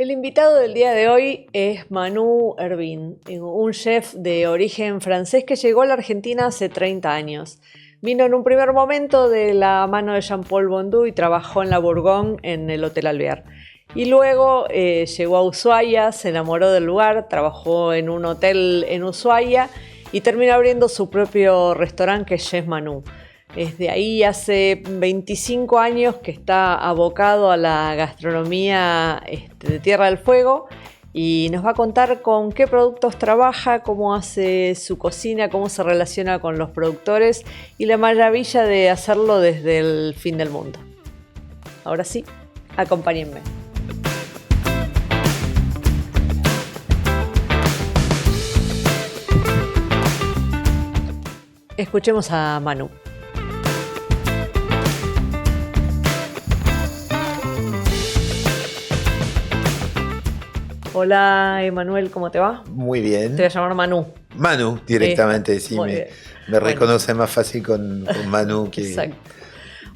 El invitado del día de hoy es Manu Ervin, un chef de origen francés que llegó a la Argentina hace 30 años. Vino en un primer momento de la mano de Jean-Paul Bondou y trabajó en la Bourgogne en el Hotel Alvear. Y luego llegó a Ushuaia, se enamoró del lugar, trabajó en un hotel en Ushuaia y terminó abriendo su propio restaurante que es Chef Manu. Desde ahí hace 25 años que está abocado a la gastronomía de Tierra del Fuego y nos va a contar con qué productos trabaja, cómo hace su cocina, cómo se relaciona con los productores y la maravilla de hacerlo desde el fin del mundo. Ahora sí, acompáñenme. Escuchemos a Manu. Hola, Emanuel, ¿cómo te va? Muy bien. Te voy a llamar Manu. Manu, directamente, sí, me reconoce más fácil con Manu que... Exacto.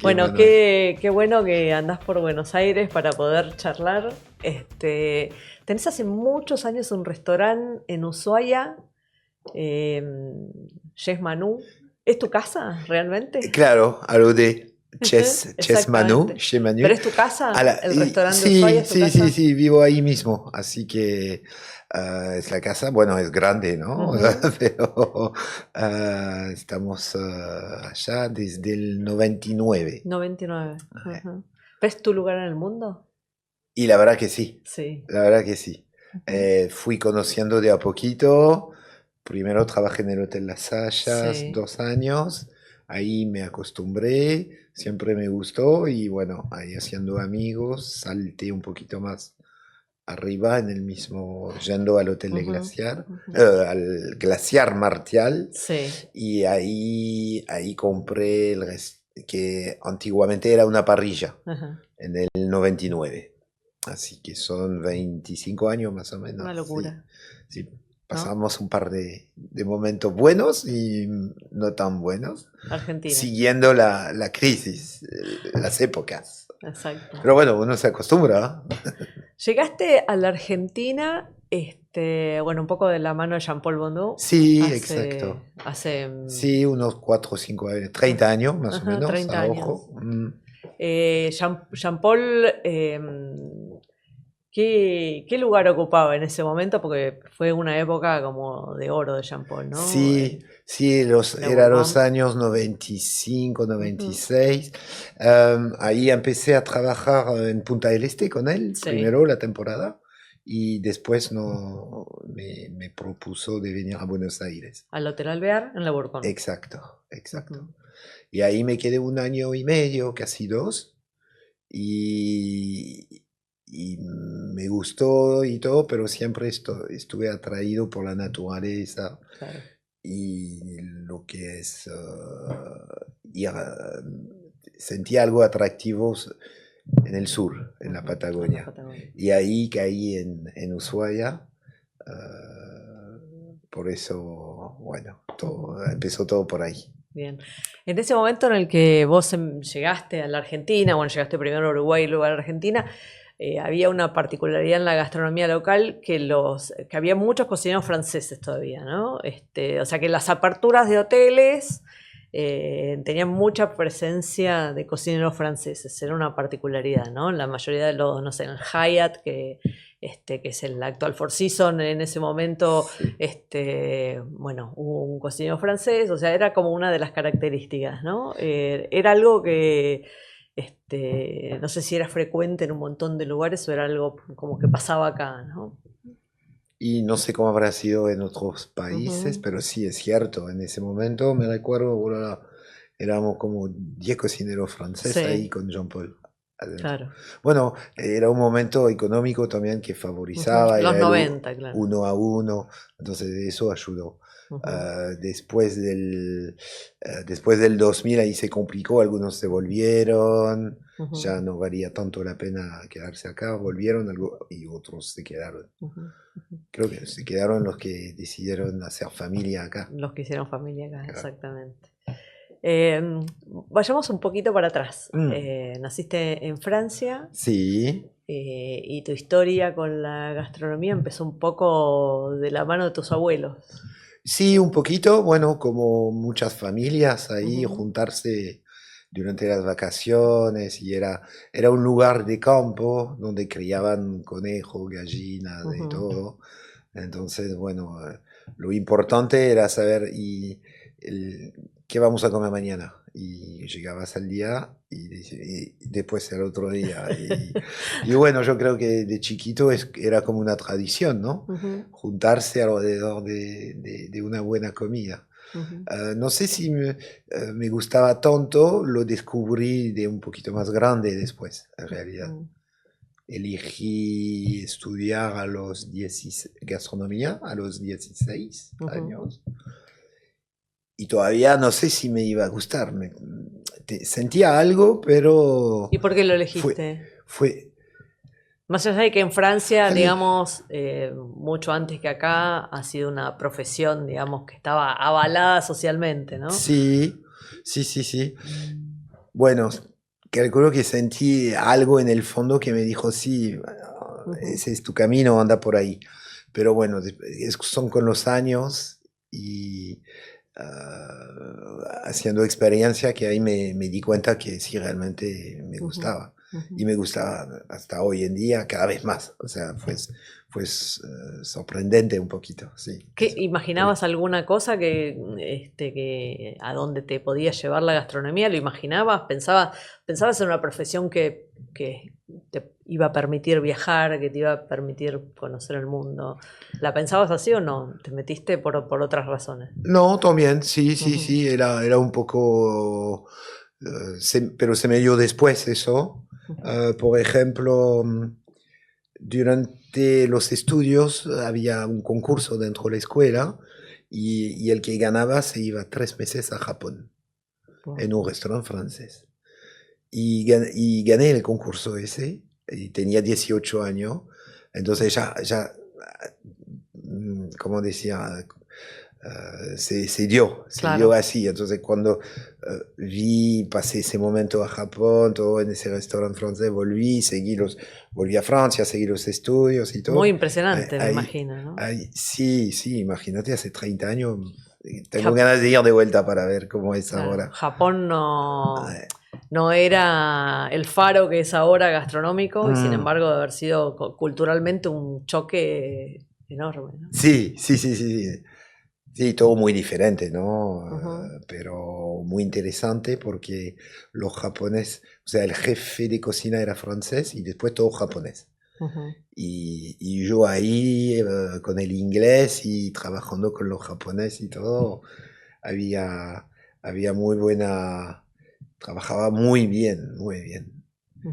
Bueno, qué bueno que andás por Buenos Aires para poder charlar. Tenés hace muchos años un restaurante en Ushuaia, Chef Manu. ¿Es tu casa realmente? Claro, algo de Chef Manu, Chef Manu. ¿Pero es tu casa? ¿El restaurante de Ushuaia es tu casa? Sí, vivo ahí mismo, así que es la casa, bueno, es grande, ¿no? Pero estamos allá desde el 99. 99. ¿Es tu lugar en el mundo? Y la verdad que sí, sí. La verdad que sí. Fui conociendo de a poquito. Primero trabajé en el Hotel Las Hayas, 2 años, ahí me acostumbré, siempre me gustó y bueno, ahí haciendo amigos, salté un poquito más arriba en el mismo, yendo al Hotel de Glaciar, al Glaciar Martial, y ahí compré que antiguamente era una parrilla, en el 99, así que son 25 años más o menos. Una locura. Sí. Pasamos un par de momentos buenos y no tan buenos. Argentina. Siguiendo la crisis, las épocas. Exacto. Pero bueno, uno se acostumbra. Llegaste a la Argentina, bueno, un poco de la mano de Jean-Paul Bondou. Sí, exacto. Sí, unos 4 o 5 años, 30 años más o menos. 30 años. Ojo. Jean-Paul, ¿qué lugar ocupaba en ese momento? Porque fue una época como de oro de Jean-Paul, ¿no? Sí, eran los años 95, 96. Ahí empecé a trabajar en Punta del Este con él, primero la temporada, y después me propuso de venir a Buenos Aires. Al Hotel Alvear, en la Bourgogne. Exacto. Y ahí me quedé 1 año y medio, casi 2, y me gustó y todo, pero siempre estuve atraído por la naturaleza. Claro. Y lo que es sentí algo atractivo en el sur, en la Patagonia. Y ahí caí en Ushuaia. Por eso, bueno, empezó todo por ahí. Bien. En ese momento en el que vos llegaste a la Argentina, bueno, llegaste primero a Uruguay y luego a la Argentina, había una particularidad en la gastronomía local que había muchos cocineros franceses todavía, ¿no? O sea que las aperturas de hoteles tenían mucha presencia de cocineros franceses, era una particularidad, ¿no? La mayoría de los, no sé, en el Hyatt, que es el actual Four Seasons, en ese momento, bueno, hubo un cocinero francés, o sea, era como una de las características, ¿no? Era algo que no sé si era frecuente en un montón de lugares o era algo como que pasaba acá, ¿no? Y no sé cómo habrá sido en otros países, pero sí es cierto. En ese momento me recuerdo, bueno, éramos como 10 cocineros franceses ahí con Jean-Paul. Claro. Bueno, era un momento económico también que favorizaba. Los era 90, claro. 1 a 1, entonces eso ayudó. Después del 2000 ahí se complicó, algunos se volvieron, ya no valía tanto la pena quedarse acá, volvieron y otros se quedaron. Creo que se quedaron los que decidieron hacer familia acá. Los que hicieron familia acá, claro. Exactamente. Vayamos un poquito para atrás. Naciste en Francia. Sí. Y tu historia con la gastronomía empezó un poco de la mano de tus abuelos. Sí, un poquito, bueno, como muchas familias ahí, Ujú, juntarse durante las vacaciones y era un lugar de campo donde criaban conejos, gallinas, de ujú. todo. Entonces, bueno, lo importante era saber el- qué vamos a comer mañana. Y llegabas al día y después el otro día. Y bueno, yo creo que de chiquito era como una tradición, ¿no? Ujú, Juntarse alrededor de una buena comida. ujú, No sé si me gustaba tanto, lo descubrí de un poquito más grande después, en realidad. ujú, Elegí estudiar a los 16, gastronomía a los 16 ujú. años y todavía no sé si me iba a gustar. Sentía algo, ¿Y pero por qué lo fue, elegiste? fue, Más allá de que en Francia, al- digamos, mucho antes que acá, ha sido una profesión, digamos, que estaba avalada socialmente, ¿no? sí, sí, sí, sí. Bueno, calculo que sentí algo en el fondo que me dijo, sí, Ujú, ese es tu camino, anda por ahí. Pero bueno, son con los años y haciendo experiencia que ahí me di cuenta que sí, realmente me ujú, gustaba. ujú. Y me gustaba hasta hoy en día cada vez más. O sea, fue sorprendente un poquito, sí. ¿Qué, Eso. imaginabas alguna cosa que a dónde te podía llevar la gastronomía? ¿Lo imaginabas? ¿Pensabas en una profesión que te iba a permitir viajar, que te iba a permitir conocer el mundo? ¿La pensabas así o no? ¿Te metiste por otras razones? No, también, sí, sí, Ujú, sí, era un poco, pero se me dio después eso. ujú. Por ejemplo, durante los estudios había un concurso dentro de la escuela y el que ganaba se iba 3 meses a Japón Wow. en un restaurante francés. Y gané el concurso ese y tenía 18 años. Entonces ya, como decía, se dio Claro. así. Entonces cuando pasé ese momento a Japón, todo en ese restaurante francés, volví a Francia, seguí los estudios y Muy todo. impresionante, me Ahí, imagino, ¿no? sí, sí, imagínate, hace 30 años, tengo Jap- ganas de ir de vuelta para ver cómo es claro, ahora. Japón no, Eh, no era el faro que es ahora gastronómico y sin mm, embargo de haber sido culturalmente un choque enorme, ¿no? sí, sí, sí, sí, sí. Sí, todo muy diferente, ¿no? Ujú, Pero muy interesante porque los japoneses, o sea, el jefe de cocina era francés y después todo japonés. ujú, Y yo ahí, con el inglés y trabajando con los japoneses y todo, había, había muy buena, trabajaba muy bien, muy bien.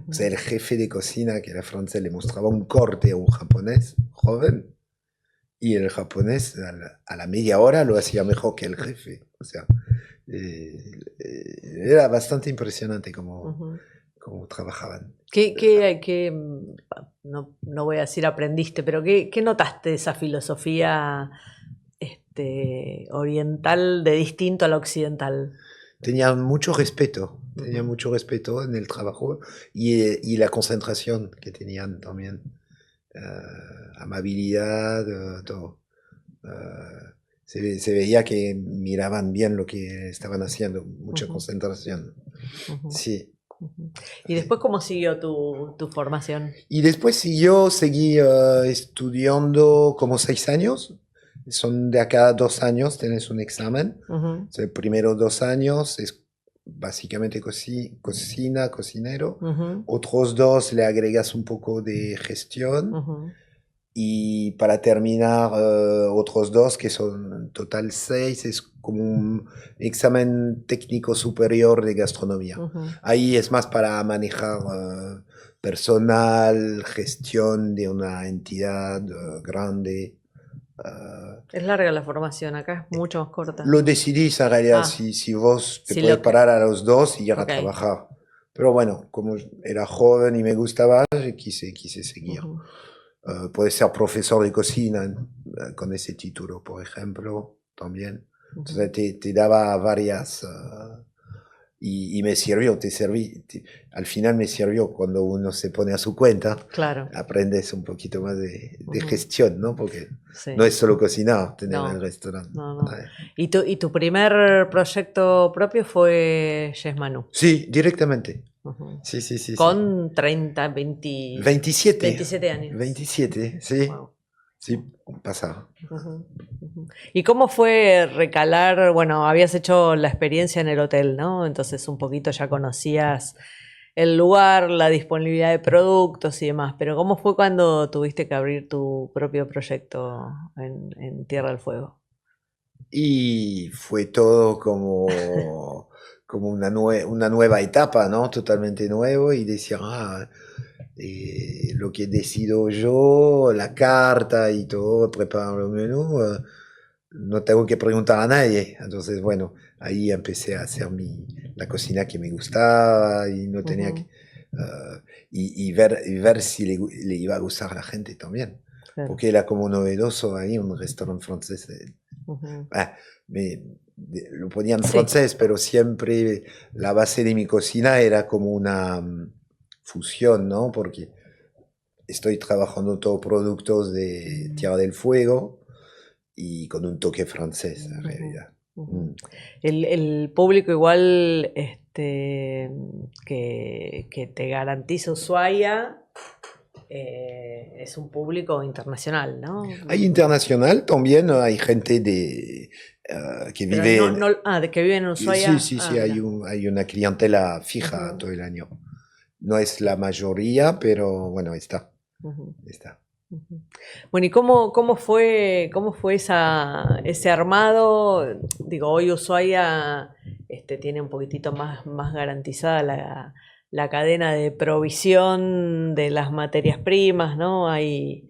O sea, ujú. el jefe de cocina, que era francés, le mostraba un corte a un japonés joven y el japonés a la media hora lo hacía mejor que el jefe. O sea, eh, era bastante impresionante Ujú. cómo trabajaban. No, no voy a decir aprendiste, pero qué notaste de esa filosofía oriental de distinto a la occidental? Tenían Ujú, mucho respeto en el trabajo y la concentración que tenían también. Eh, amabilidad, todo. Se veía que miraban bien lo que estaban haciendo, mucha ujú, concentración. ujú, Sí. ujú. ¿Y después cómo siguió tu formación? Y después seguí estudiando como 6 años. Son de acá 2 años, tenés un examen. Ujú, O sea, primero 2 años es básicamente cocina, cocinero. ujú, Otros 2 le agregas un poco de gestión. ujú, Y para terminar, otros 2, que son en total 6, es como un examen técnico superior de gastronomía. ujú. Ahí es más para manejar personal, gestión de una entidad grande. eh, Es larga la formación, acá es mucho más corta. lo decidís en realidad Ah, si vos te si puedes lo que... parar a los 2 y ir a Ok. trabajar. Pero bueno, como era joven y me gustaba, quise seguir. Ujú, Puedes ser profesor de cocina con ese título, por ejemplo, también. ujú, Entonces te daba y me sirvió, al final me sirvió cuando uno se pone a su cuenta, Claro. aprendes un poquito más de gestión, ¿no? Porque Sí. no es solo cocinar, tener No. el restaurante. No. ¿Y tu primer proyecto propio fue Chef Manu? Sí, directamente. Sí. Con 30, 20... 27 años. 27, sí. Wow. Sí, pasaba. ¿Y cómo fue recalar? Bueno, habías hecho la experiencia en el hotel, ¿no? Entonces un poquito ya conocías el lugar, la disponibilidad de productos y demás, pero ¿cómo fue cuando tuviste que abrir tu propio proyecto en Tierra del Fuego? Y fue todo como, como una nueva etapa, ¿no? Totalmente nuevo y decía, lo que decido yo, la carta y todo, preparar el menú, no tengo que preguntar a nadie. Entonces, bueno, ahí empecé a hacer la cocina que me gustaba y no tenía que... y ver si le iba a gustar a la gente también. Claro. Porque era como novedoso ahí, un restaurante francés. Lo ponía en francés, pero siempre la base de mi cocina era como una fusión, ¿no? Porque estoy trabajando todos productos de Tierra del Fuego y con un toque francés, en realidad. El público igual que te garantiza Ushuaia es un público internacional, ¿no? Hay internacional también, hay gente que vive... que vive en Ushuaia. Sí, hay una clientela fija todo el año. No es la mayoría, pero bueno, está. Está. Bueno, ¿y cómo fue ese armado? Digo, hoy Ushuaia tiene un poquitito más garantizada la cadena de provisión de las materias primas, ¿no? Hay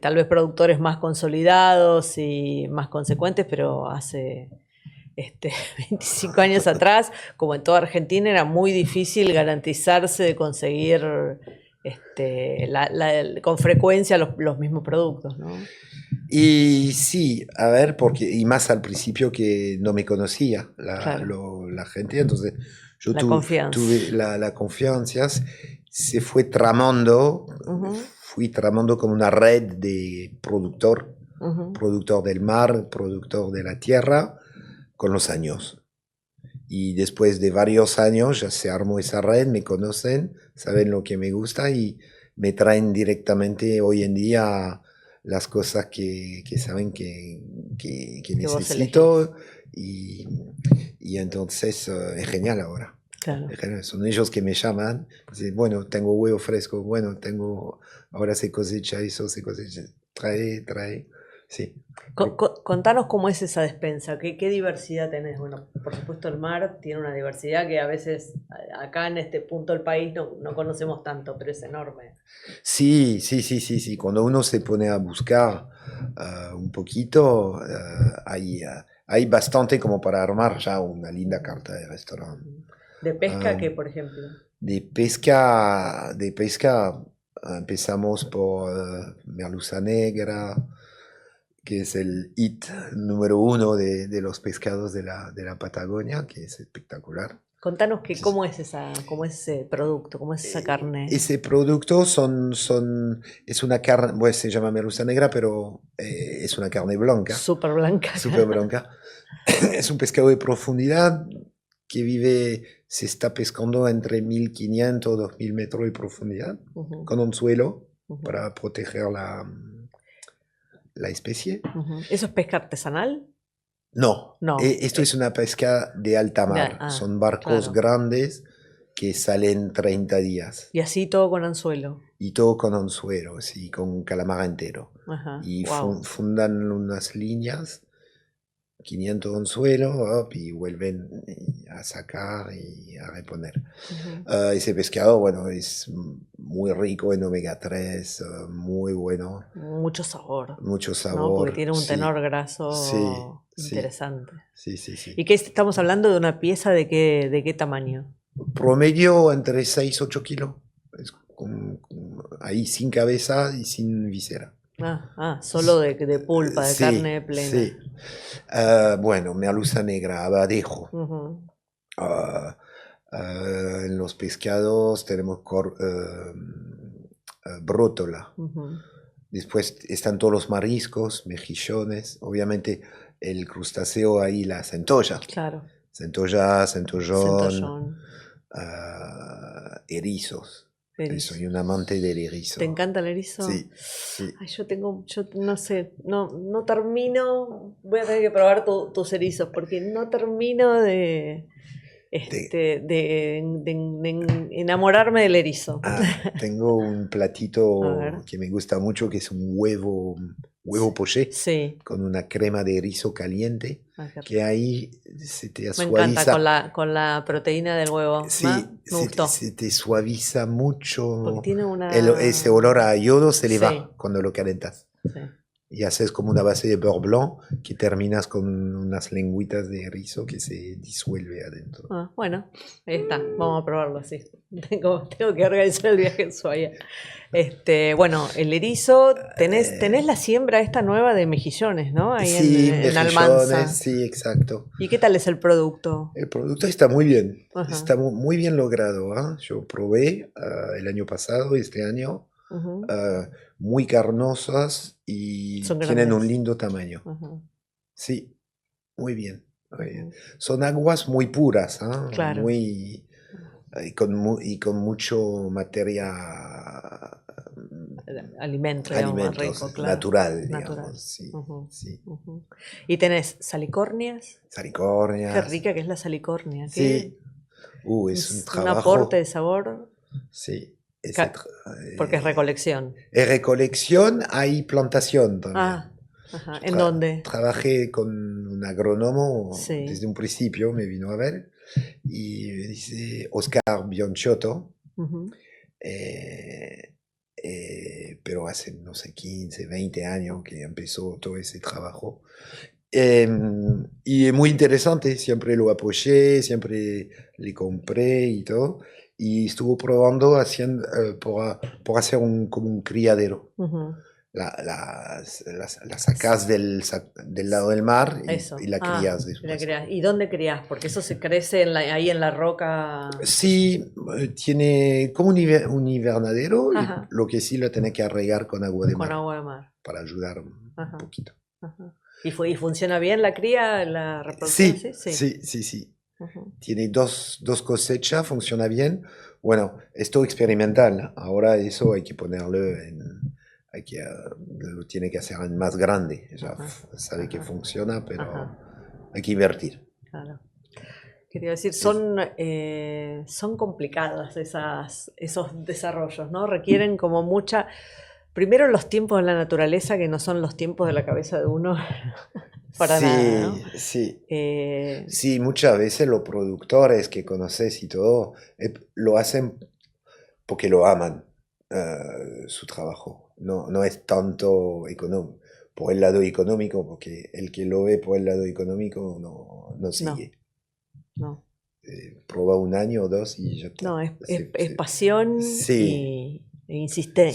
tal vez productores más consolidados y más consecuentes, pero hace 25 años atrás, como en toda Argentina, era muy difícil garantizarse de conseguir con frecuencia los mismos productos, ¿no? Y sí, a ver, y más al principio que no me conocía la gente, entonces yo tuve la confianza, se fue tramando, fui tramando como una red de productor del mar, productor de la tierra, con los años. Y después de varios años ya se armó esa red, me conocen, saben lo que me gusta y me traen directamente hoy en día las cosas que saben que necesito y entonces es genial ahora. Claro. Es genial. Son ellos que me llaman, dicen, bueno, tengo huevo fresco, bueno, ahora se cosecha eso, se cosecha, trae. Sí. Contanos cómo es esa despensa, qué diversidad tenés. Bueno, por supuesto el mar tiene una diversidad que a veces acá en este punto del país no conocemos tanto, pero es enorme. Sí. Cuando uno se pone a buscar un poquito, hay bastante como para armar ya una linda carta de restaurante. ¿De pesca qué, por ejemplo? De pesca empezamos por merluza negra, que es el hit número 1 de los pescados de la Patagonia, que es espectacular. Contanos cómo es ese producto, cómo es esa carne. Ese producto es una carne, pues se llama merluza negra, pero es una carne blanca. Súper blanca. Súper blanca. Es un pescado de profundidad que se está pescando entre 1500 y 2000 metros de profundidad, con anzuelo para proteger la especie. ¿Eso es pesca artesanal? No. Esto es una pesca de alta mar. Son barcos grandes que salen 30 días. Y así todo con anzuelo. Y todo con anzuelo, sí, con calamar entero. Y fundan unas líneas, 500 anzuelos, y vuelven a sacar y a reponer. Ese pescado, bueno, es muy rico en omega 3, muy bueno. Mucho sabor. Mucho sabor. ¿No? Porque tiene un tenor graso interesante. Sí. ¿Y qué estamos hablando de una pieza de qué tamaño? Promedio entre 6 y 8 kilos. Ahí sin cabeza y sin visera. Solo de pulpa, de carne plena. Sí. Bueno, merluza negra, abadejo. En los pescados tenemos brótola. Después están todos los mariscos, mejillones. Obviamente el crustáceo ahí, la centolla. Claro. Centolla, centollón, Centollón. erizos. Erizo. Soy un amante del erizo. ¿Te encanta el erizo? Sí, sí. Ay, yo no sé, no termino. Voy a tener que probar tus erizos porque no termino de enamorarme del erizo. Tengo un platito que me gusta mucho, que es un huevo poché, sí, con una crema de erizo caliente, que ahí se te me suaviza. encanta con la proteína del huevo. Sí, me gustó. Se te suaviza mucho. Porque tiene Ese olor a yodo se le sí. va cuando lo calentas. Sí. Y haces como una base de beurre blanc que terminas con unas lengüitas de erizo que se disuelve adentro. Bueno, ahí está, vamos a probarlo así. Tengo que organizar el viaje en Ushuaia. Bueno, el erizo, tenés la siembra esta nueva de mejillones, ¿no? Ahí sí, en Almanza. Sí, exacto. ¿Y qué tal es el producto? El producto está muy bien, está muy bien logrado. Yo probé el año pasado, este año, muy carnosas y tienen un lindo tamaño. Sí, muy bien. Muy bien. Son aguas muy puras, claro. y con mucho materia alimentos rico, claro. natural, digamos. Sí, sí. ¿Y tenés salicornias? Salicornias. Qué rica que es la salicornia. Sí. Es un trabajo. Un aporte de sabor. Sí. Porque es recolección. Es recolección, hay plantación también. ¿En dónde? Trabajé con un agrónomo sí. desde un principio, me vino a ver, y me dice Oscar Bionchotto, pero hace, no sé, 15, 20 años que empezó todo ese trabajo. Y es muy interesante, siempre lo apoyé, siempre le compré y todo. Y estuvo probando por hacer como un criadero. Las sacás del lado del mar y la crías después. ¿Y dónde crías? Porque eso se crece ahí en la roca. Sí, tiene como un invernadero, y lo que sí lo tenés que regar con agua de mar. Con agua de mar. Para ayudar un poquito. ¿Y funciona bien la cría, la reproducción? Sí. Tiene dos cosechas, funciona bien. Bueno, esto experimental. Ahora eso hay que ponerlo lo tiene que hacer en más grande. Ya sabe que funciona, pero hay que invertir. Claro. Quería decir, son complicadas esos desarrollos, ¿no? Requieren como mucha... Primero los tiempos de la naturaleza, que no son los tiempos de la cabeza de uno. Para nada, ¿no? Sí. Sí, muchas veces los productores que conoces y todo lo hacen porque lo aman, su trabajo. No es tanto por el lado económico, porque el que lo ve por el lado económico no sigue. No. Prueba un año o dos y ya está. No, es pasión y insistir.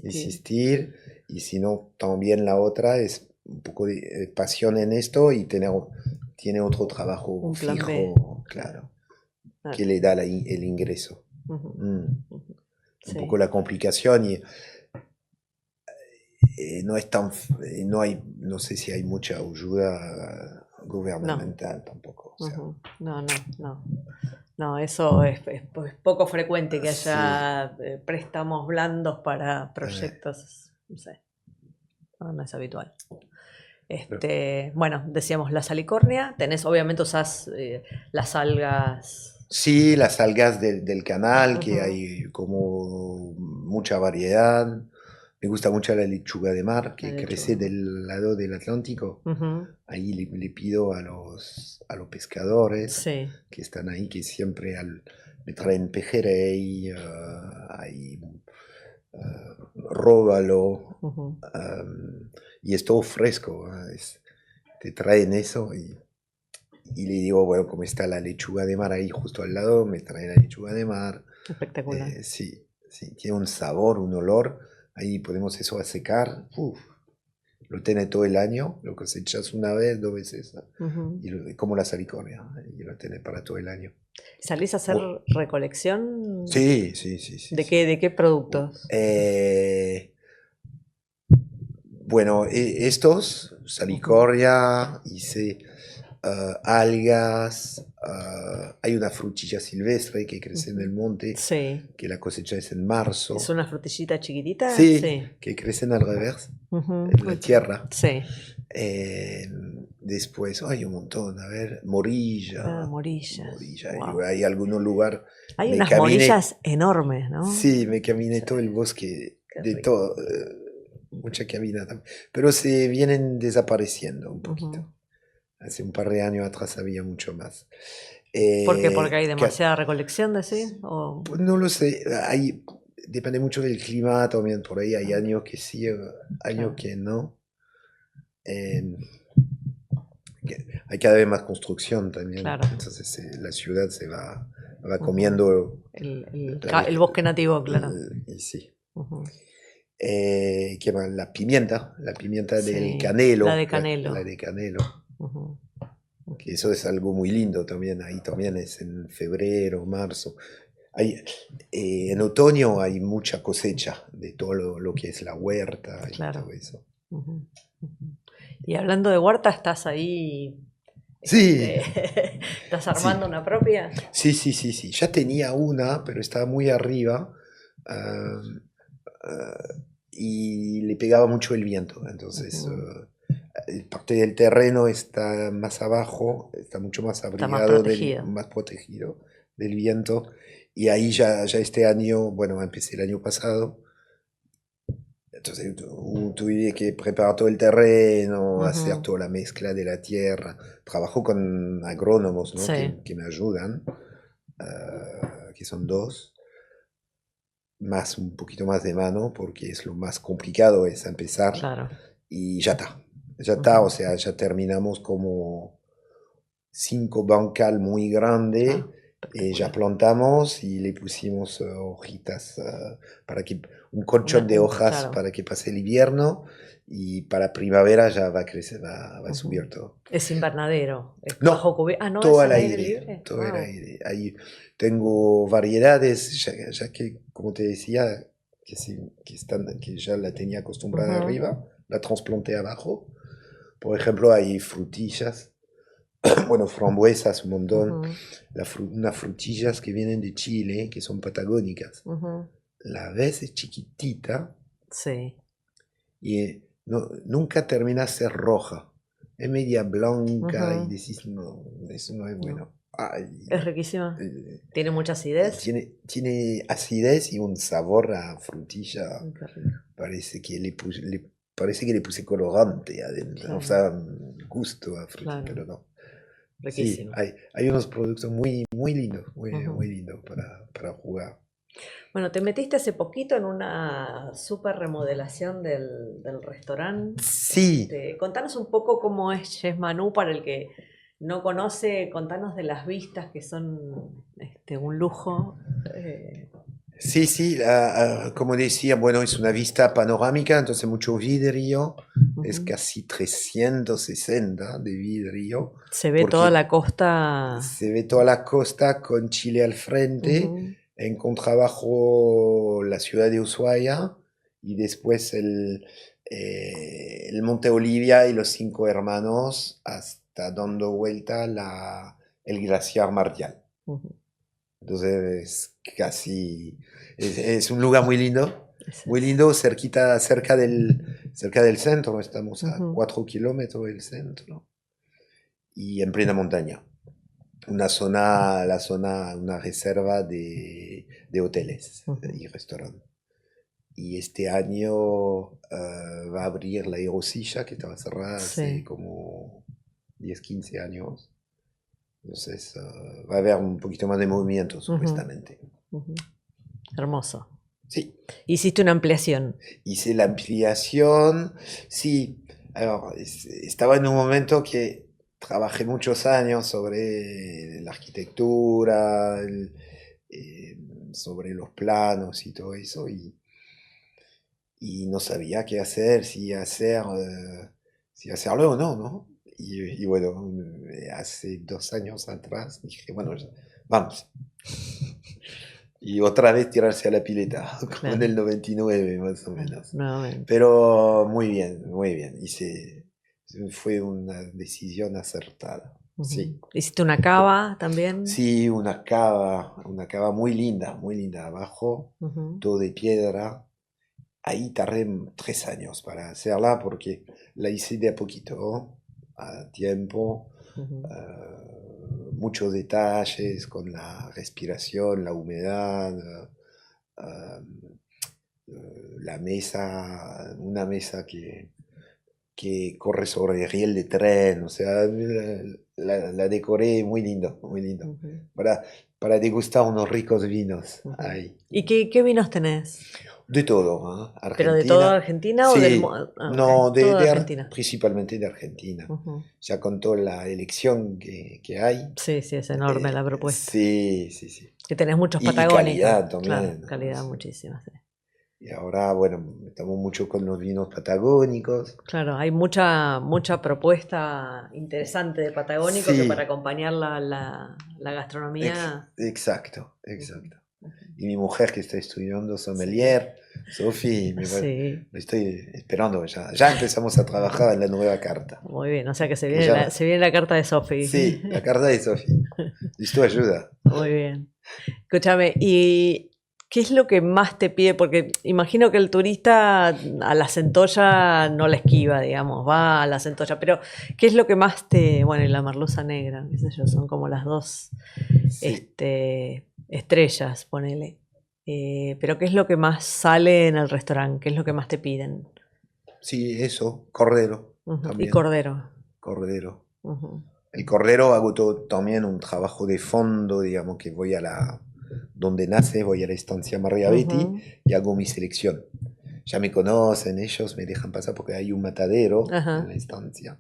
Insistir, y si no, también la otra es un poco de pasión en esto y tiene otro trabajo fijo, claro, que le da el ingreso. Un poco la complicación y no es tan, no sé si hay mucha ayuda gubernamental tampoco. O sea. No, eso es poco frecuente que haya préstamos blandos para proyectos, no sé, no es habitual. Bueno, decíamos la salicornia, obviamente usás las algas. Sí, las algas del canal, que hay como mucha variedad. Me gusta mucho la lechuga de mar, que crece del lado del Atlántico. Ahí le pido a los pescadores que están ahí, que siempre me traen pejerrey, róbalo, y es todo fresco. Te traen eso y le digo, bueno, como está la lechuga de mar ahí justo al lado, me traen la lechuga de mar. Espectacular. Sí, tiene un sabor, un olor. Ahí podemos eso a secar. lo tiene todo el año, lo cosechas una vez, 2 veces, ¿no? Como la salicornia, y lo tiene para todo el año. ¿Salís a hacer recolección? Sí, sí, sí, sí. ¿De qué productos? Bueno, estos, salicornia, hice algas, hay una frutilla silvestre que crece en el monte, Sí. que la cosecha es en marzo. ¿Es una frutillita chiquitita? Sí, Sí. que crecen al revés, en la tierra. Sí. Después, hay un montón, a ver, morilla. Morillas. Wow. Hay algunos lugares. Hay unas morillas enormes, ¿no? Sí, me caminé todo el bosque, de todo, mucha caminata. Pero se vienen desapareciendo un poquito. Hace un par de años atrás había mucho más. ¿Por qué? ¿Porque hay demasiada recolección, decís? ¿O? Pues no lo sé, depende mucho del clima también, por ahí hay años que sí, años que no. Hay cada vez más construcción también, Claro. Entonces la ciudad se va comiendo el bosque nativo, claro. Y sí. ¿Qué más? La pimienta del canelo. La de canelo. La de canelo. Que eso es algo muy lindo también, ahí también es en febrero, marzo. En otoño hay mucha cosecha de todo lo que es la huerta y todo eso. Y hablando de huerta, ¿estás ahí? Sí. ¿Estás armando una propia? Sí. Ya tenía una, pero estaba muy arriba y le pegaba mucho el viento. Entonces, parte del terreno está más abajo, está mucho más abrigado, más protegido del viento. Y ahí ya este año, bueno, empecé el año pasado. Entonces tuve que preparar todo el terreno, hacer toda la mezcla de la tierra. Trabajo con agrónomos, ¿no? Sí. que me ayudan, que son 2, más un poquito más de mano, porque es lo más complicado, es empezar. Claro. Y ya está, o sea, ya terminamos como 5 bancal muy grande. Ya plantamos y le pusimos hojitas para que un colchón de hojas, claro, para que pase el invierno, y para primavera ya va a crecer, va a subir todo. ¿Es invernadero? ¿Es no, bajo cubierta? ¿No todo es al aire libre? Todo al aire. Ahí tengo variedades, ya que, como te decía, que ya la tenía acostumbrada arriba, la trasplanté abajo. Por ejemplo, hay frutillas. Bueno, frambuesas, un montón. Unas frutillas que vienen de Chile, que son patagónicas. La ves, es chiquitita. Sí. Y nunca termina de ser roja. Es media blanca y decís, no, eso no es bueno. Es riquísima. ¿Tiene mucha acidez? Tiene acidez y un sabor a frutilla. Parece que le puse colorante adentro. Claro. O sea, gusto a frutilla, claro, pero no. Riquísimo. Sí, hay unos productos muy lindos, muy lindos para jugar. Bueno, te metiste hace poquito en una súper remodelación del restaurante. Sí. Contanos un poco cómo es Chef Manu para el que no conoce, contanos de las vistas que son un lujo. Sí, como decía, bueno, es una vista panorámica, entonces mucho vidrio, es casi 360 de vidrio. Se ve toda la costa. Se ve toda la costa con Chile al frente, en contrabajo la ciudad de Ushuaia y después el Monte Olivia y los 5 Hermanos hasta dando vuelta el glaciar Martial. Entonces es un lugar muy lindo, cerca del centro, estamos a 4 kilómetros del centro y en plena montaña. Una reserva de hoteles y restaurantes. Y este año va a abrir la Aerosilla, que estaba cerrada hace como 10, 15 años. Entonces va a haber un poquito más de movimiento, supuestamente. Hermoso. Sí. ¿Hiciste una ampliación? Hice la ampliación, sí. Estaba en un momento que trabajé muchos años sobre la arquitectura, sobre los planos y todo eso. Y y no sabía qué hacer, si hacerlo o no, ¿no? Y bueno, hace 2 años atrás dije, bueno, vamos. Y otra vez tirarse a la pileta, como en Claro, el 99 más o claro, menos. nuevamente. Pero muy bien, muy bien. Fue una decisión acertada, Ujú. sí. ¿Hiciste una cava también? Sí, una cava muy linda abajo, Ujú, todo de piedra. Ahí tardé 3 años para hacerla porque la hice de a poquito, a tiempo, ujú, muchos detalles con la respiración, la humedad, ah, la mesa, una mesa que corre sobre el riel de tren, o sea, la decoré muy lindo, muy lindo, ujú, para, para degustar unos ricos vinos ujú. ahí. ¿Y qué vinos tenés? De todo, ¿ah? ¿Pero de toda Argentina, Argentina o del... sí, ok, no, todo de Argentina. principalmente de Argentina. Ujú. Ya con toda la elección que hay, Sí, sí, es enorme la propuesta. sí, sí, sí. Que tenés muchos Y patagónicos. calidad Claro, también, ¿no? calidad Sí. muchísima, sí. Y ahora, bueno, estamos mucho con los vinos patagónicos. Claro, hay mucha propuesta interesante de patagónico que para Sí, acompañar la gastronomía. exacto, Ujú, exacto. ujú. Y mi mujer que está estudiando Sí, sommelier, Sophie, sí, lo estoy esperando ya. Ya empezamos a trabajar en la nueva carta. muy bien. O sea que Que ya, se viene la carta de Sofi. sí, la carta de Sophie. Listo, ayuda. Muy bien. Escúchame, ¿y qué es lo que más te pide? Porque imagino que el turista a la centolla no la esquiva, digamos, va a la centolla, pero ¿qué es lo que más te... Bueno, y la merluza negra, qué sé yo, son como las dos Sí, estrellas, ponele. Pero ¿qué es lo que más sale en el restaurante? ¿Qué es lo que más te piden? sí, eso, cordero Ujú. Y también, cordero. cordero. Ujú, El cordero hago también un trabajo de fondo, digamos que donde nace, voy a la estancia María Betty ujú. y hago mi selección. Ya me conocen ellos, me dejan pasar porque hay un matadero en Ajá. la estancia.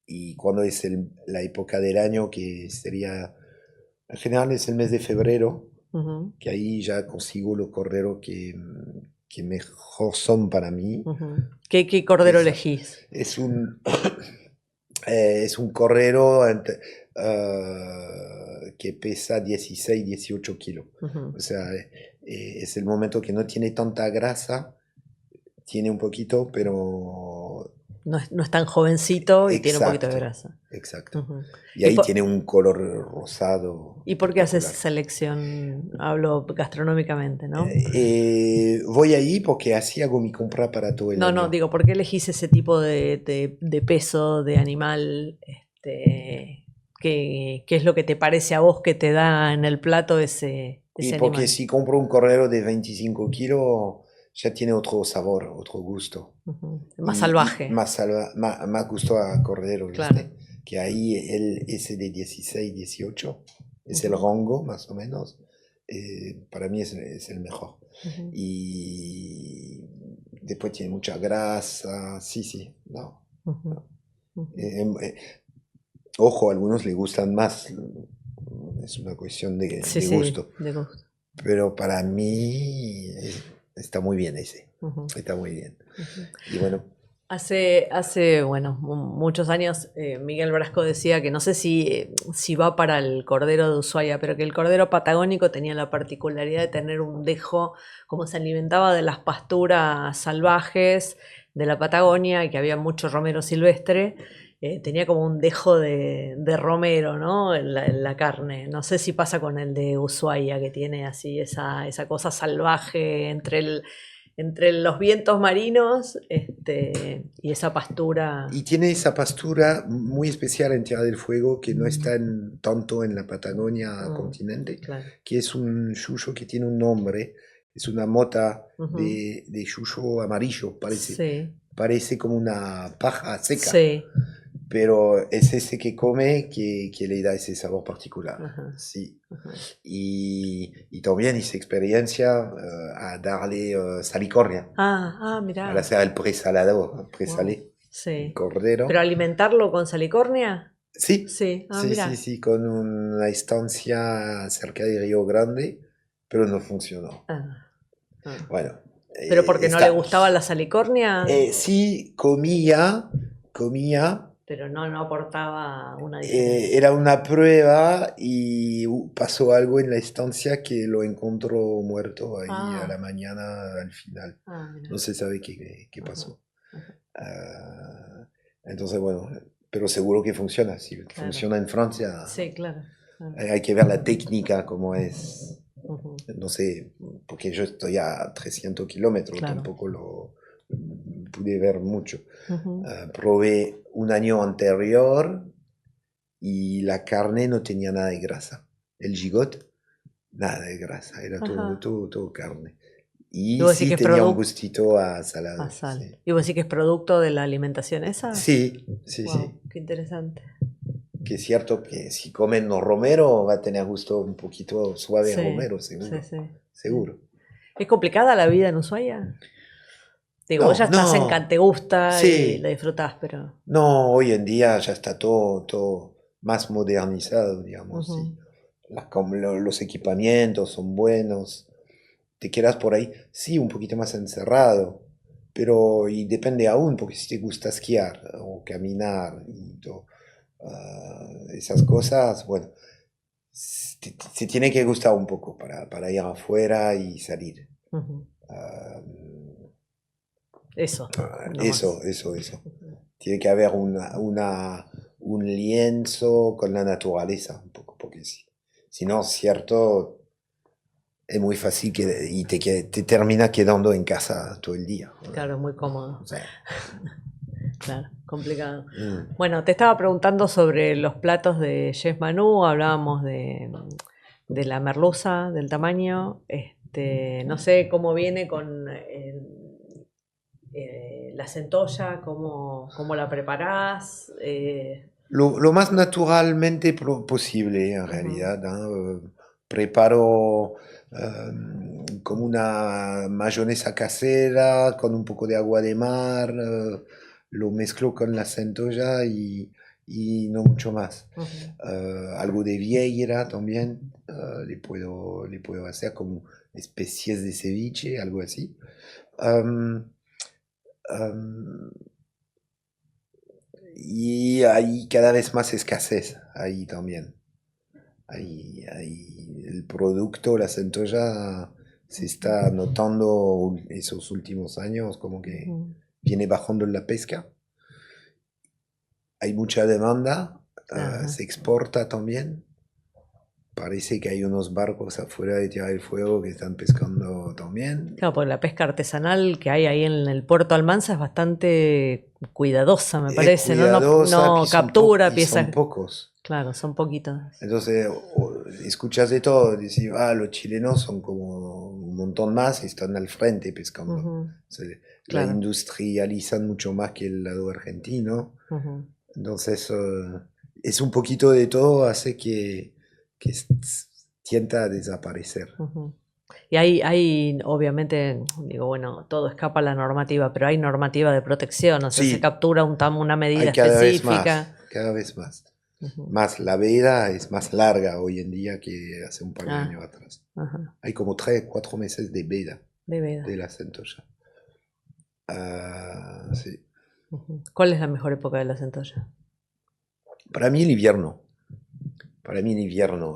Y cuando es la época del año, que sería, en general es el mes de febrero, Ujú, que ahí ya consigo los corderos que mejor son para mí, ujú. ¿Qué que cordero elegís? es un, es un cordero que pesa 16, 18 kilos. Ujú. O sea, es el momento que no tiene tanta grasa, tiene un poquito, pero No es tan jovencito y tiene un poquito de exacto, grasa. exacto. Ujú. Y ¿Y ahí por, tiene un color rosado y por qué haces espectacular. selección? Hablo gastronómicamente, ¿no? Voy ahí porque así hago mi compra para todo el No, no, año. digo, ¿por qué elegís ese tipo de peso de animal? ¿Qué es lo que te parece a vos que te da en el plato Y ese porque animal? si compro un cordero de 25 kilos, ya tiene otro sabor, otro gusto. Ujú. Más Y salvaje, más gusto a cordero, claro. ¿viste? Que ahí ese de 16, 18 es el Ujú, rango, más o menos. Para mí es el mejor. ujú, Y después tiene mucha grasa, sí, sí, no. ujú, No. ujú. Ojo, a algunos le gustan más, es una cuestión Sí, de sí, gusto. de gusto. Pero para mí está muy bien ese, Ujú, está muy bien. ujú. Y bueno, Bueno, muchos años Miguel Brasco decía que no sé si va para el cordero de Ushuaia, pero que el cordero patagónico tenía la particularidad de tener un dejo, como se alimentaba de las pasturas salvajes de la Patagonia y que había mucho romero silvestre, tenía como un dejo de romero, ¿no? En la carne. No sé si pasa con el de Ushuaia, que tiene así esa cosa salvaje entre los vientos marinos y esa pastura. y tiene esa pastura muy especial en Tierra del Fuego que no está tanto en la Patagonia Mm, continente, claro. que es un yuyo que tiene un nombre, es una mota Ujú. de yuyo amarillo, Sí, parece como una paja seca, sí. pero es ese que come que le da ese sabor particular. Ajá, Sí. ajá. Y también hice experiencia a darle salicornia, al Mirá. hacer el presalado, Wow. presalé, el Sí. ¿Pero cordero. alimentarlo con salicornia? Sí, Sí. sí, sí, Mirá. sí, con una estancia cerca de Río Grande, pero no funcionó. Ah, ah. Bueno, ¿Pero porque no le gustaba la salicornia? Sí, comía, Pero no aportaba una diferencia. era una prueba y pasó algo en la estancia que lo encontró muerto ahí a la mañana al final. Mira. No se sabe qué pasó. Ajá. Entonces, bueno, pero seguro que funciona. Si funciona en Francia, sí, claro. Hay que ver la técnica, cómo es. No sé, porque yo estoy a 300 kilómetros, tampoco lo pude ver mucho. Probé un año anterior y la carne no tenía nada de grasa. El gigot, nada de grasa, era todo carne. Y sí tenía un gustito a salado. A sal. Sí. ¿Y vos decís que es producto de la alimentación esa? Sí. Qué interesante. Que es cierto que si comen romero va a tener gusto un poquito suave a romero, seguro. Seguro. ¿Es complicada la vida en Ushuaia? Digo, vos ya estás te gusta y la disfrutás, pero... No, hoy en día ya está todo más modernizado, digamos. Sí. Los equipamientos son buenos. Te quedas por ahí, sí, un poquito más encerrado, pero y depende aún, porque si te gusta esquiar o caminar y todo, esas cosas, bueno, se tiene que gustar un poco para ir afuera y salir. Eso. Eso. Tiene que haber un lienzo con la naturaleza, un poco, porque si no, cierto, es muy fácil y te termina quedando en casa todo el día. Claro, muy cómodo. Sí. Claro, complicado. Bueno, te estaba preguntando sobre los platos de Chef Manu, hablábamos de la merluza, del tamaño. No sé cómo viene con la centolla, cómo la preparás. Lo más naturalmente posible, en realidad. Preparo como una mayonesa casera con un poco de agua de mar, lo mezclo con la centolla y no mucho más. Algo de vieira también, le puedo hacer como especies de ceviche, algo así. Y hay cada vez más escasez ahí también. Ahí el producto, la centolla, se está notando esos últimos años como que viene bajando la pesca. Hay mucha demanda, se exporta también. Parece que hay unos barcos afuera de Tierra del Fuego que están pescando también. Claro, porque la pesca artesanal que hay ahí en el puerto Almanza es bastante cuidadosa, me parece. No captura piezas. Son pocos. Claro, son poquitos. Entonces, escuchas de todo, decir, los chilenos son como un montón más y están al frente pescando. La industrializan mucho más que el lado argentino. Entonces, es un poquito de todo, hace que tienta a desaparecer. Y hay, obviamente, digo, bueno, todo escapa a la normativa, pero hay normativa de protección, o sea, se captura una medida específica. Cada vez más. Más la veda es más larga hoy en día que hace un par de años atrás. Hay como 3-4 meses de veda de la centolla. Sí. ¿Cuál es la mejor época de la centolla? Para mí el invierno.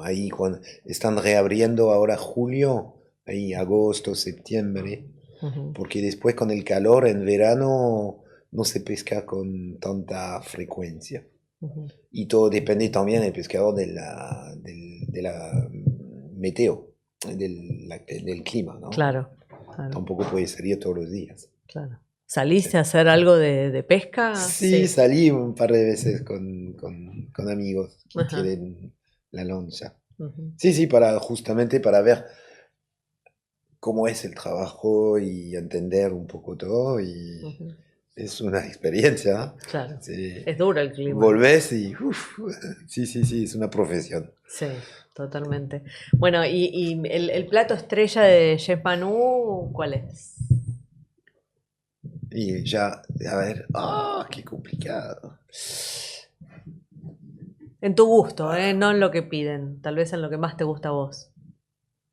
Ahí cuando están reabriendo ahora julio, ahí agosto, septiembre, porque después con el calor en verano no se pesca con tanta frecuencia. Y todo depende también del pescador de la meteo, del clima, ¿no? Claro. Tampoco puede salir todos los días. Claro. ¿Saliste a hacer algo de pesca? Sí, salí un par de veces con amigos que tienen la lancha. Sí, justamente para ver cómo es el trabajo y entender un poco todo y es una experiencia, ¿no? Claro, es duro el clima. Volvés y sí, es una profesión. Sí, totalmente. Bueno, y el plato estrella de Chef Manu, ¿cuál es? Y ya, a ver, qué complicado. En tu gusto, no en lo que piden, tal vez en lo que más te gusta a vos.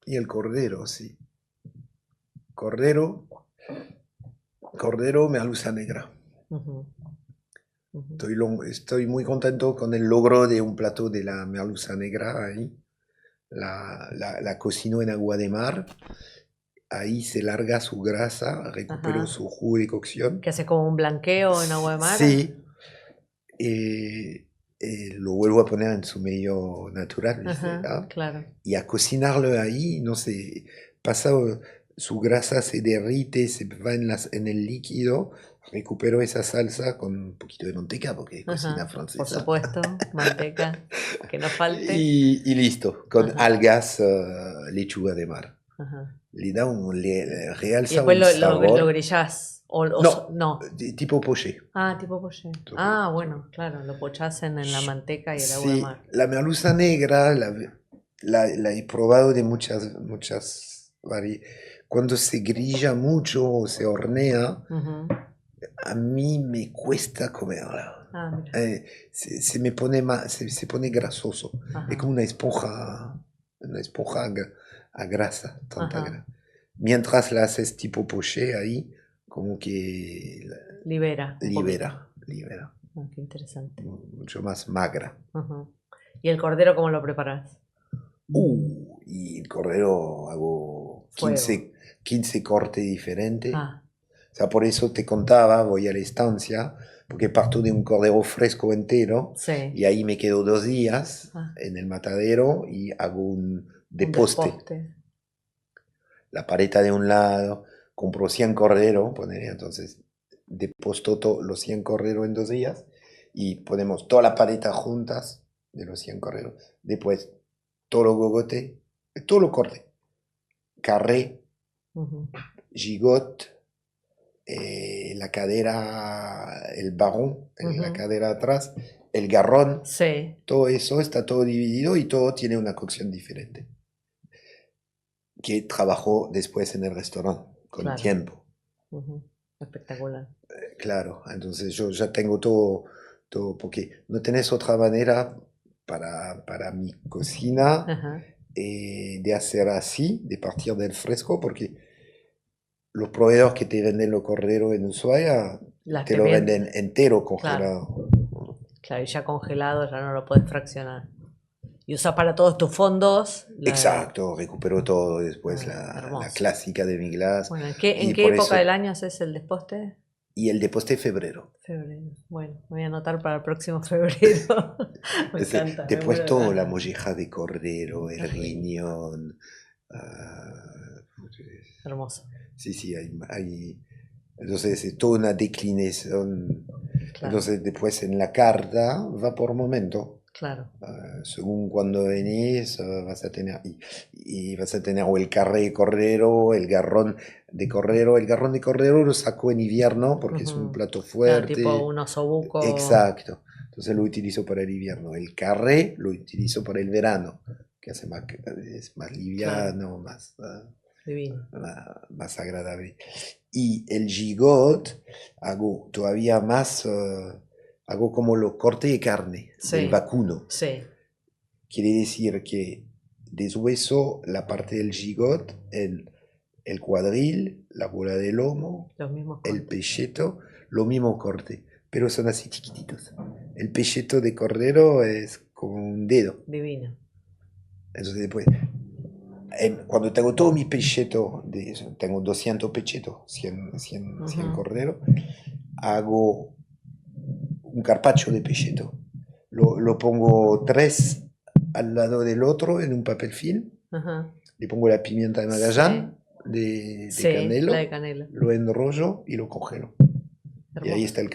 Y el cordero, sí. Cordero, Cordero, merluza negra. Ujú, ujú. Estoy muy contento con el logro de un plato de la merluza negra ahí. La cocino en agua de mar. Ahí se larga su grasa, recupero Ajá. su jugo de cocción. ¿Que haces como un blanqueo en agua de mar? Sí, eh, lo vuelvo a poner en su medio natural, ¿viste? Ajá, ¿Ah? claro. Y a cocinarlo ahí, no sé, pasa, su grasa se derrite, se va en el líquido, recupero esa salsa con un poquito de manteca, porque es cocina Ajá, por francesa, supuesto, manteca, que no falte. y listo, con Ajá, algas, lechuga de mar. ajá. Le Y realza después un lo sabor. grillás, No, no. tipo poché. Ah, tipo poché. Ah, bueno, claro, lo pochás en la manteca y el agua de Sí, mar. la merluza negra la he probado de cuando se grilla mucho o se hornea, Ujú. a mí me cuesta comerla. Ah, mira. Se me pone se pone grasoso. Es Ajá, como una esponja a grasa, tanta ajá. grasa. Mientras la haces tipo poché ahí, como que Libera un poquito. libera, Ah, qué interesante. mucho más magra. Ajá. ¿Y el cordero cómo lo preparás? Y el cordero hago Fuego. 15 cortes diferentes. Ah, O sea, por eso te contaba, voy a la estancia, porque parto de un cordero fresco entero sí. y ahí me quedo 2 días Ah, en el matadero y hago un un deposte. desposte. La paleta de un lado, compro 100 corderos, ponele, entonces deposto los 100 corderos en 2 días y ponemos toda la paleta juntas de los 100 corderos. Después todo lo gogote, todo lo corte, carré, Ujú. gigot, la cadera, el barrón, la Ujú. cadera atrás, el garrón, Sí, todo eso está todo dividido y todo tiene una cocción diferente, que trabajó después en el restaurante con claro. tiempo. Ujú. Espectacular. Claro, entonces yo ya tengo todo, porque no tenés otra manera para mi cocina, Ajá. de hacer así, de partir del fresco, porque los proveedores que te venden los corderos en Ushuaia Las te que lo bien, venden entero claro, congelado. claro, y ya congelado ya no lo puedes fraccionar. Y usas para todos tus fondos Exacto, recupero todo después, la hermoso. clásica de mi glass, Bueno, en y qué por época del eso, año haces el desposte? y el después de febrero. Febrero. Bueno, me voy a anotar para el próximo febrero. Me encanta, me Después muero de todo, la ganas. molleja de cordero, el Qué rico. riñón. ah, Hermoso. sí, sí, entonces es toda una declinación. Claro, Entonces después en la carta va por momento. claro. Según cuando venís, vas a tener, y vas a tener o el carré de cordero, el garrón de cordero. El garrón de cordero lo saco en invierno porque es un Ujú. plato Claro, tipo fuerte. un osobuco. Exacto. Entonces lo utilizo para el invierno. El carré lo utilizo para el verano, que es más Claro, liviano, divino. más agradable. Y el gigot hago todavía más, hago como los cortes de carne del Sí, vacuno. sí. Quiere decir que deshueso la parte del gigot, el cuadril, la bola de lomo, Los mismos el cortes. pecheto, lo mismo corte, pero son así chiquititos. El pecheto de cordero es como un dedo. Divino. Entonces después, cuando tengo todo mi pecheto, tengo 200 pechetos, 100 Ujú. corderos, hago un carpaccio de pecheto. Lo pongo tres al lado del otro en un papel film. Ajá. Le pongo la pimienta de Sí, Magallán, de sí, la de canelo, canela. lo enrollo y lo congelo. Y ahí Hermoso. está el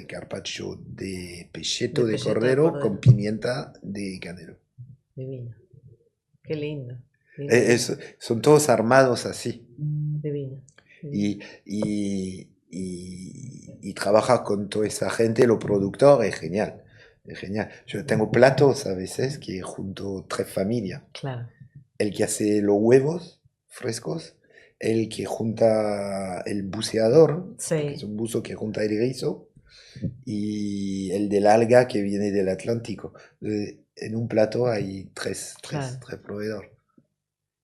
carpaccio de De pecheto de pelleto de cordero con cordero. pimienta de canelo. Divino. Qué lindo. Lindo, lindo. Son todos armados así. Divino. Divino. Y, y trabaja con toda esa gente, los productores, es genial. Es genial. Yo tengo platos a veces que junto 3 familias. Claro. El que hace los huevos frescos, el que junta el buceador, que es Sí, un buzo que junta el guiso, y el del alga que viene del Atlántico. En un plato hay tres claro. proveedores.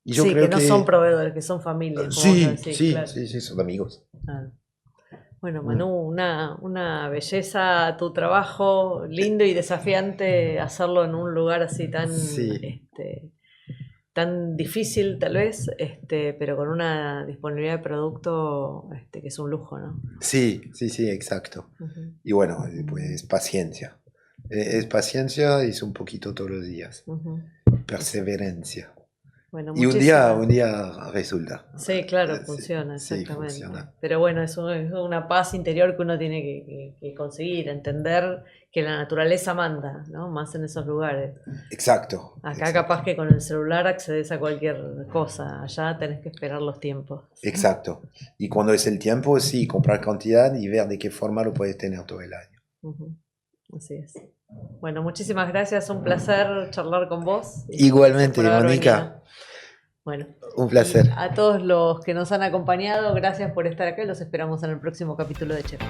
Y yo sí, creo que no son proveedores, que son familias. Sí, sí, claro. sí, son amigos. Claro. Bueno, Manu, una belleza tu trabajo, lindo y desafiante hacerlo en un lugar así tan, tan difícil tal vez, pero con una disponibilidad de producto que es un lujo, ¿no? Sí, exacto. Y bueno, pues paciencia. Es paciencia y es un poquito todos los días. Perseverancia. Bueno, y un día resulta. Sí, claro, funciona, sí, exactamente. Funciona. Pero bueno, es una paz interior que uno tiene que conseguir, entender que la naturaleza manda, ¿no? Más en esos lugares. Exacto. Acá capaz que con el celular accedes a cualquier cosa, allá tenés que esperar los tiempos. Exacto. Y cuando es el tiempo, sí, comprar cantidad y ver de qué forma lo puedes tener todo el año. Así es. Bueno, muchísimas gracias, un placer charlar con vos. Igualmente, Mónica. Bueno, un placer. A todos los que nos han acompañado, gracias por estar acá y los esperamos en el próximo capítulo de Chef.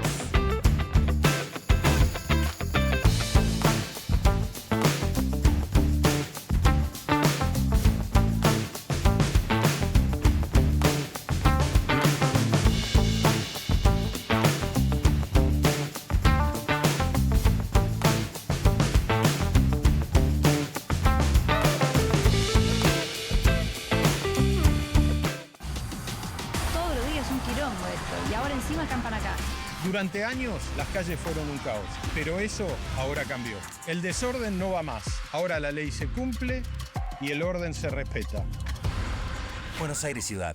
Durante años las calles fueron un caos, pero eso ahora cambió. El desorden no va más. Ahora la ley se cumple y el orden se respeta. Buenos Aires Ciudad.